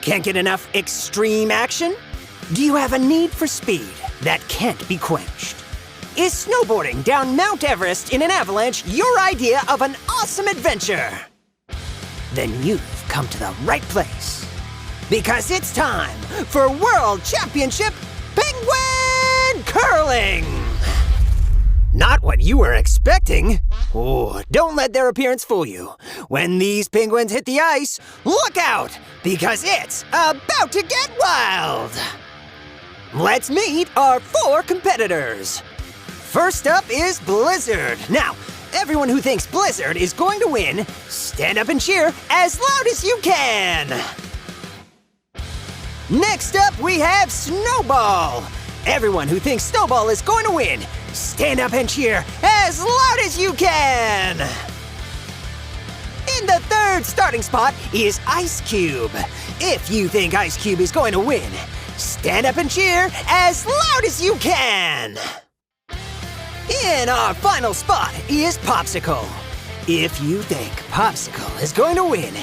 Can't get enough extreme action? Do you have a need for speed that can't be quenched? Is snowboarding down Mount Everest in an avalanche your idea of an awesome adventure? Then you've come to the right place. Because it's time for World Championship Penguin Curling! Not what you were expecting. Oh, don't let their appearance fool you. When these penguins hit the ice, look out, because it's about to get wild. Let's meet our 4 competitors. First up is Blizzard. Now, everyone who thinks Blizzard is going to win, stand up and cheer as loud as you can. Next up, we have Snowball. Everyone who thinks Snowball is going to win, stand up and cheer as loud as you can! In the third starting spot is Ice Cube. If you think Ice Cube is going to win, stand up and cheer as loud as you can! In our final spot is Popsicle. If you think Popsicle is going to win,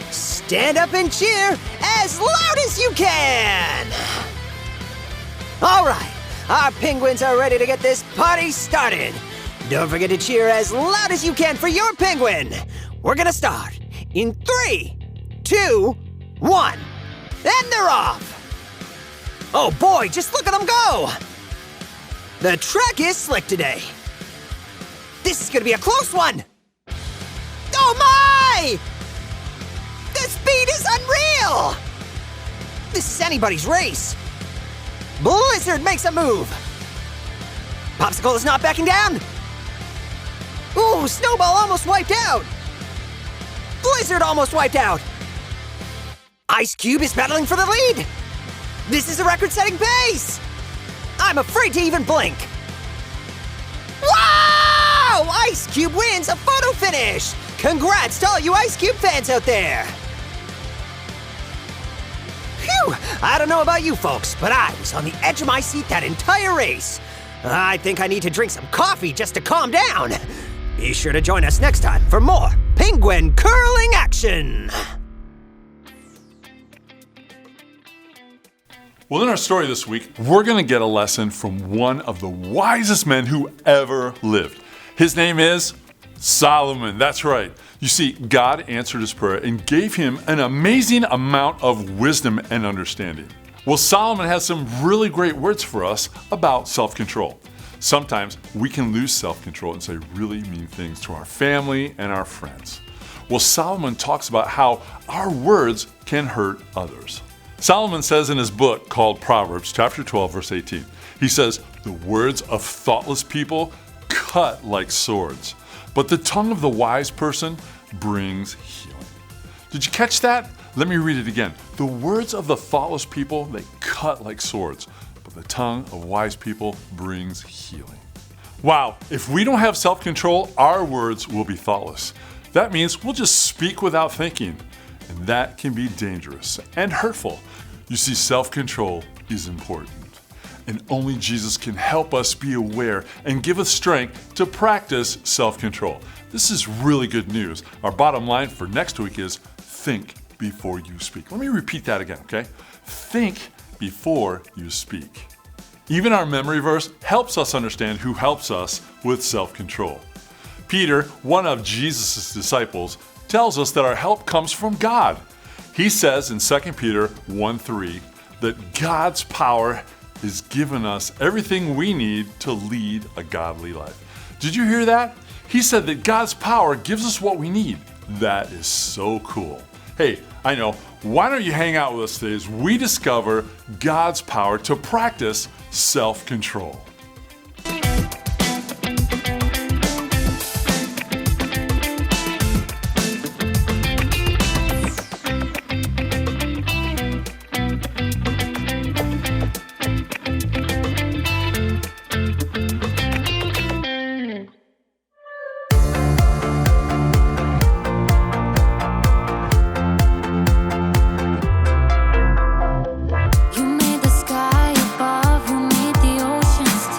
stand up and cheer as loud as you can! All right, our penguins are ready to get this party started. Don't forget to cheer as loud as you can for your penguin. We're gonna start in 3, 2, 1, and they're off. Oh boy, just look at them go. The track is slick today. This is gonna be a close one. Oh my! The speed is unreal. This is anybody's race. Blizzard makes a move. Popsicle is not backing down. Ooh, Snowball almost wiped out. Blizzard almost wiped out. Ice Cube is battling for the lead. This is a record-setting pace. I'm afraid to even blink. Wow! Ice Cube wins a photo finish. Congrats to all you Ice Cube fans out there. Phew! I don't know about you folks, but I was on the edge of my seat that entire race. I think I need to drink some coffee just to calm down. Be sure to join us next time for more penguin curling action. Well, in our story this week, we're going to get a lesson from one of the wisest men who ever lived. His name is Solomon. That's right. You see, God answered his prayer and gave him an amazing amount of wisdom and understanding. Well, Solomon has some really great words for us about self-control. Sometimes we can lose self-control and say really mean things to our family and our friends. Well, Solomon talks about how our words can hurt others. Solomon says in his book called Proverbs, chapter 12, verse 18, he says, "The words of thoughtless people cut like swords, but the tongue of the wise person brings healing." Did you catch that? Let me read it again. The words of the thoughtless people, they cut like swords, but the tongue of wise people brings healing. Wow, if we don't have self-control, our words will be thoughtless. That means we'll just speak without thinking, and that can be dangerous and hurtful. You see, self-control is important, and only Jesus can help us be aware and give us strength to practice self-control. This is really good news. Our bottom line for next week is think before you speak. Let me repeat that again, okay? Think before you speak. Even our memory verse helps us understand who helps us with self-control. Peter, one of Jesus' disciples, tells us that our help comes from God. He says in 2 Peter 1:3 that God's power has given us everything we need to lead a godly life. Did you hear that? He said that God's power gives us what we need. That is so cool. Hey, I know. Why don't you hang out with us today as we discover God's power to practice self-control? You made the sky above, you made the oceans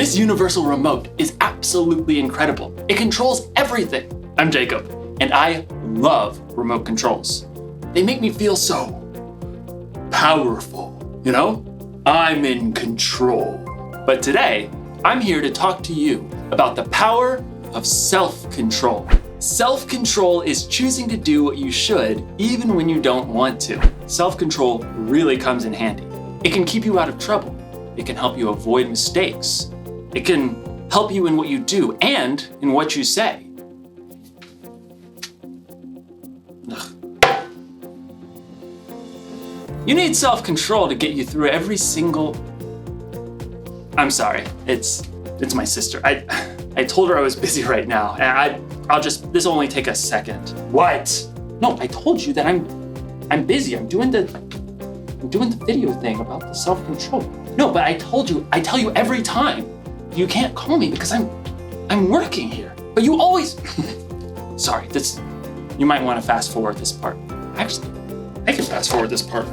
This universal remote is absolutely incredible. It controls everything. I'm Jacob, and I love remote controls. They make me feel so powerful, you know? I'm in control. But today, I'm here to talk to you about the power of self-control. Self-control is choosing to do what you should even when you don't want to. Self-control really comes in handy. It can keep you out of trouble. It can help you avoid mistakes. It can help you in what you do and in what you say. You need self-control to get you through every single... I'm sorry, it's my sister. I told her I was busy right now, and this will only take a second. What? No, I told you that I'm busy. I'm doing the video thing about the self-control. No, but I tell you every time, you can't call me because I'm working here. But you always, sorry, you might want to fast forward this part. Actually, I can fast forward this part.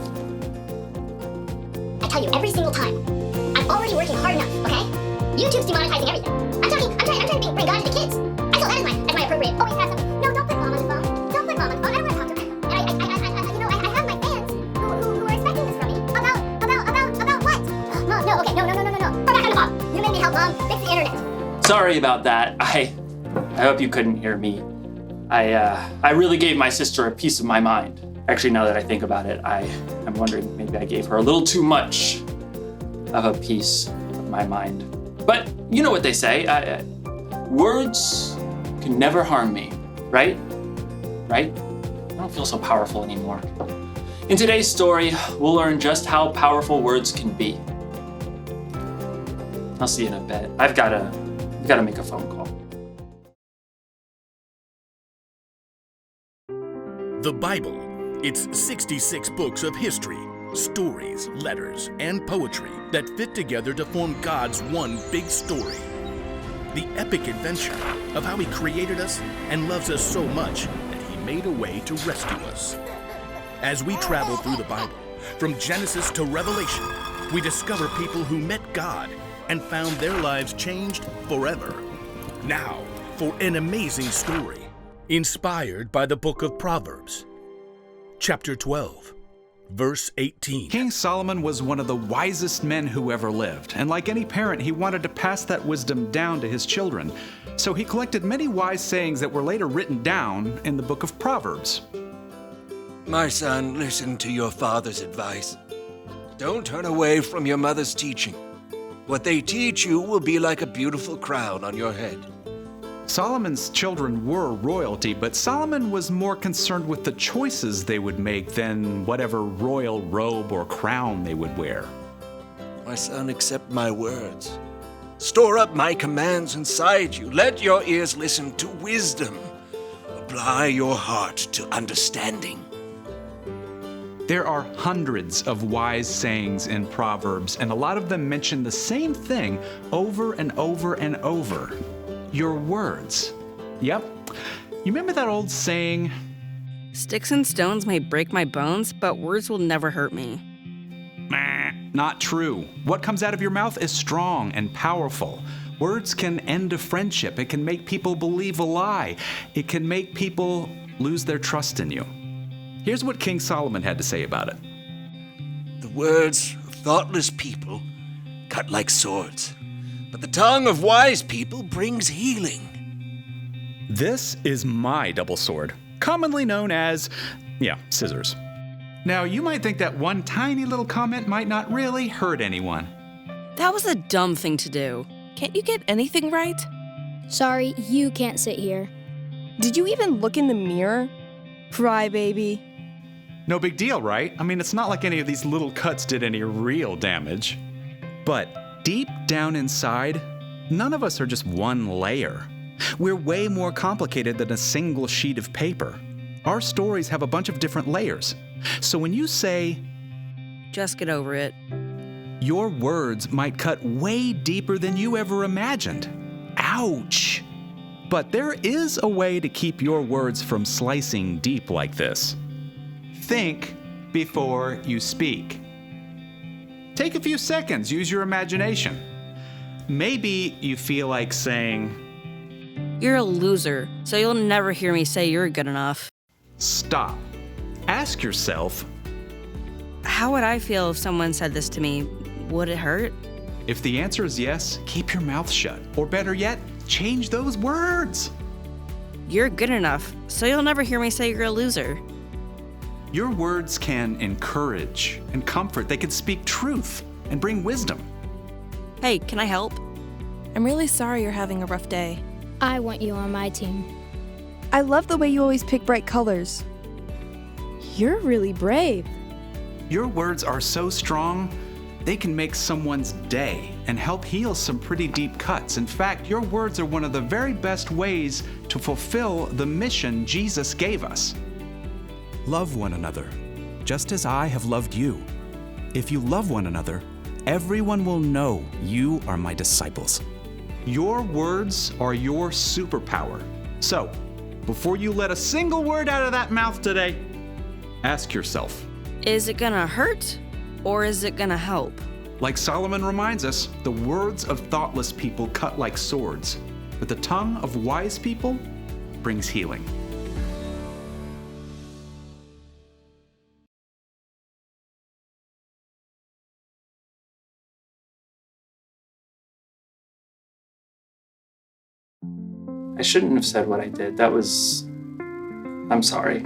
I tell you every single time, I'm already working hard enough, okay? YouTube's demonetizing everything. I'm trying to bring God into the kids. I feel that as my appropriate. Oh, wait, no, don't put mom on the phone. Don't put mom on the phone. I don't want to talk to her. And I have my fans who are expecting this from me. About what? Mom, no, okay, no. Go back on the mom. You made me help mom fix the internet. Sorry about that. I hope you couldn't hear me. I really gave my sister a piece of my mind. Actually, now that I think about it, I'm wondering maybe I gave her a little too much of a piece of my mind. But you know what they say, words can never harm me, right? Right? I don't feel so powerful anymore. In today's story, we'll learn just how powerful words can be. I'll see you in a bit. I've gotta make a phone call. The Bible. It's 66 books of history, stories, letters, and poetry that fit together to form God's one big story. The epic adventure of how He created us and loves us so much that He made a way to rescue us. As we travel through the Bible, from Genesis to Revelation, we discover people who met God and found their lives changed forever. Now, for an amazing story, inspired by the book of Proverbs. Chapter 12, verse 18. King Solomon was one of the wisest men who ever lived, and like any parent, he wanted to pass that wisdom down to his children. So he collected many wise sayings that were later written down in the book of Proverbs. My son, listen to your father's advice. Don't turn away from your mother's teaching. What they teach you will be like a beautiful crown on your head. Solomon's children were royalty, but Solomon was more concerned with the choices they would make than whatever royal robe or crown they would wear. My son, accept my words. Store up my commands inside you. Let your ears listen to wisdom. Apply your heart to understanding. There are hundreds of wise sayings in Proverbs, and a lot of them mention the same thing over and over and over. Your words. Yep. You remember that old saying? Sticks and stones may break my bones, but words will never hurt me. Not true. What comes out of your mouth is strong and powerful. Words can end a friendship. It can make people believe a lie. It can make people lose their trust in you. Here's what King Solomon had to say about it. The words of thoughtless people cut like swords, but the tongue of wise people brings healing. This is my double sword, commonly known as, scissors. Now, you might think that one tiny little comment might not really hurt anyone. That was a dumb thing to do. Can't you get anything right? Sorry, you can't sit here. Did you even look in the mirror? Crybaby. No big deal, right? I mean, it's not like any of these little cuts did any real damage. But deep down inside, none of us are just one layer. We're way more complicated than a single sheet of paper. Our stories have a bunch of different layers. So when you say, just get over it, your words might cut way deeper than you ever imagined. Ouch! But there is a way to keep your words from slicing deep like this. Think before you speak. Take a few seconds, use your imagination. Maybe you feel like saying, You're a loser, so you'll never hear me say you're good enough. stop. Ask yourself, How would I feel if someone said this to me? Would it hurt? if the answer is yes, keep your mouth shut. Or better yet, change those words. You're good enough, so you'll never hear me say you're a loser. Your words can encourage and comfort. They can speak truth and bring wisdom. Hey, can I help? I'm really sorry you're having a rough day. I want you on my team. I love the way you always pick bright colors. You're really brave. Your words are so strong, they can make someone's day and help heal some pretty deep cuts. In fact, your words are one of the very best ways to fulfill the mission Jesus gave us. Love one another, just as I have loved you. If you love one another, everyone will know you are my disciples. Your words are your superpower. So, before you let a single word out of that mouth today, ask yourself, Is it gonna hurt, or is it gonna help? like Solomon reminds us, the words of thoughtless people cut like swords, but the tongue of wise people brings healing. I shouldn't have said what I did. I'm sorry.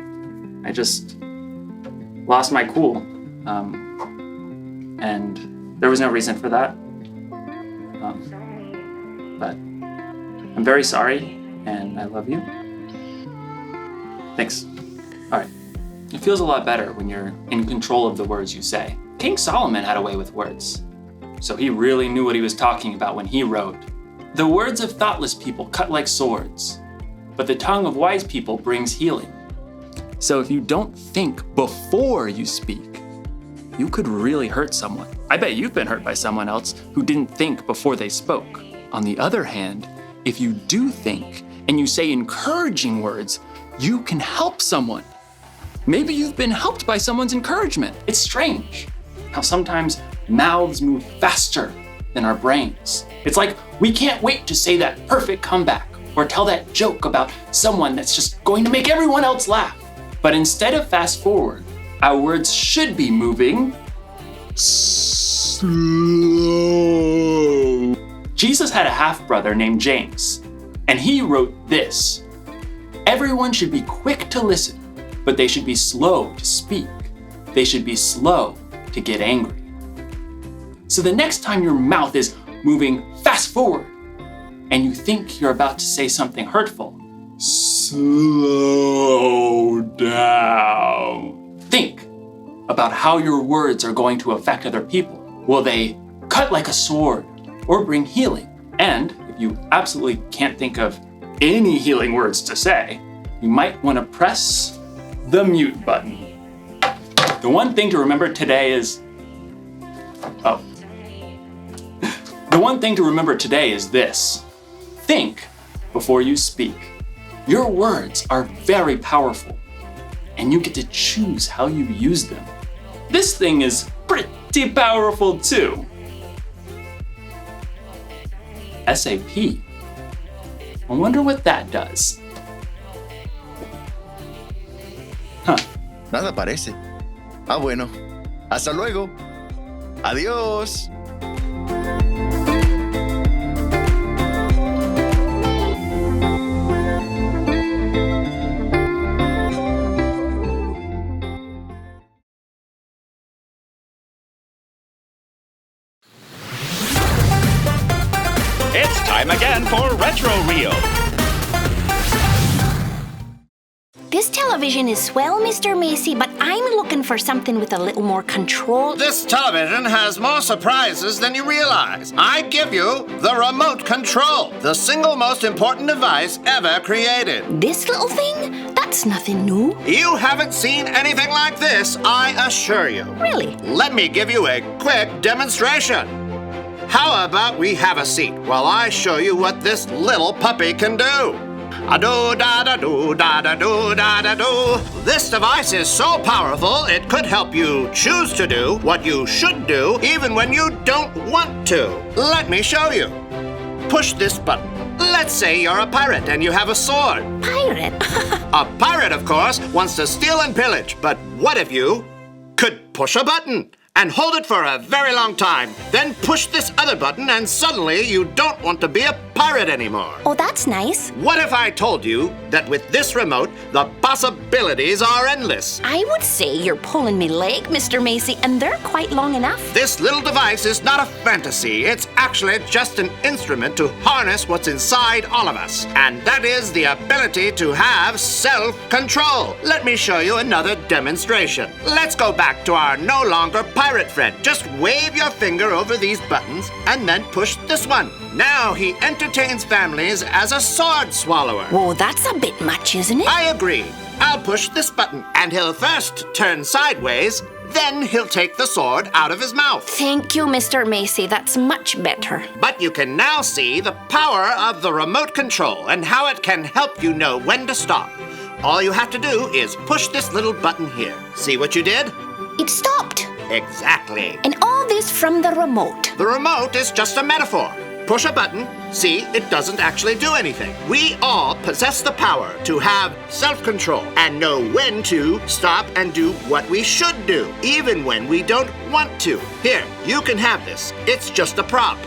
I just lost my cool. And there was no reason for that. But I'm very sorry, and I love you. Thanks. All right. It feels a lot better when you're in control of the words you say. King Solomon had a way with words, so he really knew what he was talking about when he wrote, "The words of thoughtless people cut like swords, but the tongue of wise people brings healing." So if you don't think before you speak, you could really hurt someone. I bet you've been hurt by someone else who didn't think before they spoke. On the other hand, if you do think and you say encouraging words, you can help someone. Maybe you've been helped by someone's encouragement. It's strange how sometimes mouths move faster than our brains. It's like we can't wait to say that perfect comeback or tell that joke about someone that's just going to make everyone else laugh. But instead of fast forward, our words should be moving slow. Jesus had a half-brother named James, and he wrote this: "Everyone should be quick to listen, but they should be slow to speak. They should be slow to get angry." So the next time your mouth is moving fast forward and you think you're about to say something hurtful, slow down. Think about how your words are going to affect other people. Will they cut like a sword or bring healing? And if you absolutely can't think of any healing words to say, you might want to press the mute button. The one thing to remember today is, The one thing to remember today is this: think before you speak. Your words are very powerful, and you get to choose how you use them. This thing is pretty powerful too. SAP. I wonder what that does. Nada parece. Ah, bueno. Hasta luego. Adiós. It's time again for Retro Reel. This television is swell, Mr. Macy, but I'm looking for something with a little more control. This television has more surprises than you realize. I give you the remote control, the single most important device ever created. This little thing? That's nothing new. You haven't seen anything like this, I assure you. Really? Let me give you a quick demonstration. How about we have a seat while I show you what this little puppy can do? A-do-da-da-do-da-da-do-da-da-do. This device is so powerful, it could help you choose to do what you should do even when you don't want to. Let me show you. push this button. Let's say you're a pirate and you have a sword. Pirate? A pirate, of course, wants to steal and pillage. But what if you could push a button and hold it for a very long time, then push this other button and suddenly you don't want to be a pirate anymore? Oh, that's nice. What if I told you that with this remote, the possibilities are endless? I would say you're pulling me leg, Mr. Macy, and they're quite long enough. This little device is not a fantasy. It's actually just an instrument to harness what's inside all of us. And that is the ability to have self-control. Let me show you another demonstration. Let's go back to our no longer pirate friend. Just wave your finger over these buttons and then push this one. Now he entertains families as a sword swallower. Whoa, that's a bit much, isn't it? I agree. I'll push this button, and he'll first turn sideways, then he'll take the sword out of his mouth. Thank you, Mr. Macy. That's much better. But you can now see the power of the remote control and how it can help you know when to stop. All you have to do is push this little button here. See what you did? It stopped. Exactly. And all this from the remote. The remote is just a metaphor. Push a button, see, it doesn't actually do anything. We all possess the power to have self-control and know when to stop and do what we should do, even when we don't want to. Here, you can have this. It's just a prop.